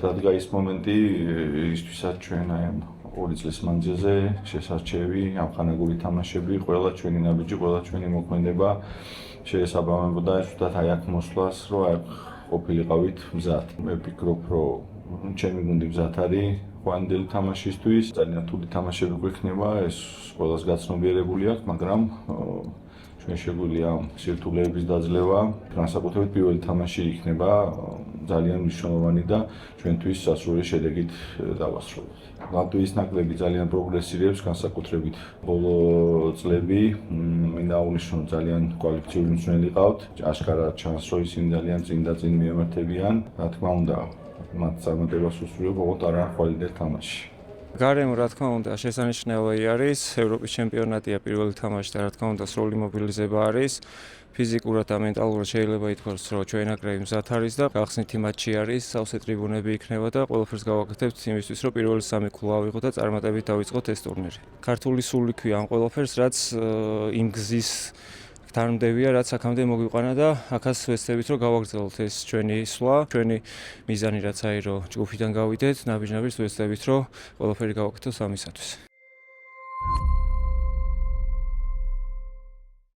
რადგან ის მომენტი ისთვისაც ჩვენ აი ამ 2 წლის მანძილზე შესარჩევი, ამხანაგური თამაშები, ყველა ჩვენი ნაბიჯი, ყველა ჩვენი მოქმედება შეესაბამებოდა ზუსტად აი აქ მოსვლას, რომ აი ყოფილიყავით მზად. მე ვფიქრობ, რომ ჩემი გუნდი მზად არის ხვანდელი თამაშისთვის, ძალიან რთული თამაშები გვექნება, ეს ყველას გაცნობიერებული აქვს, მაგრამ ჩვენ შეგვიძლია სირთულეების დაძლევა, განსაკუთრებით პირველი თამაში იქნება ძალიან მნიშვნელოვანი და ჩვენთვის სასურველი შედეგით დავასრულოთ. ლატვიის ნაკრები ძალიან პროგრესირებს, განსაკუთრებით ბოლო წლები, მინდა აღნიშნო ძალიან კვალიფიციური მწვრთნელი ყავთ, აშკარად ჩანს, რომ ისინი ძალიან წინ და წინ მიემართებიან, რა თქმა უნდა, მათ წარმატებას უსურვებ, ოღონდ არ არის ხვალინდელ თამაში. გარემო რა თქმა უნდა შესანიშნავი არის, ევროპის ჩემპიონატია პირველი თამაში და რა თქმა უნდა სრული მობილიზება არის. ფიზიკურად და მენტალურად შეიძლება ითქვას, რომ ჩვენი ნაკრები მზად არის და გახსნითი მატჩი არის, სავსე ტრიბუნები იქნება და ყველაფერს გავაკეთებთ იმისთვის, რომ პირველი 3 ქულა ავიღოთ და წარმატებით დავიწყოთ ეს ტურნირი. ქართული სული ქვია ამ ყველაფერს, რაც იმ გზის თანმდებია, რაც აქამდე მოგვიყვანა და აქაც ვეცდებით, რომ გავაგრძელოთ ეს ჩვენი სვლა, ჩვენი მიზანი რაც არის, რომ ჯგუფიდან გავიდეთ, ნაბიჯ-ნაბიჯს ვეცდებით, რომ ყველაფერი გავაკეთოთ ამისათვის.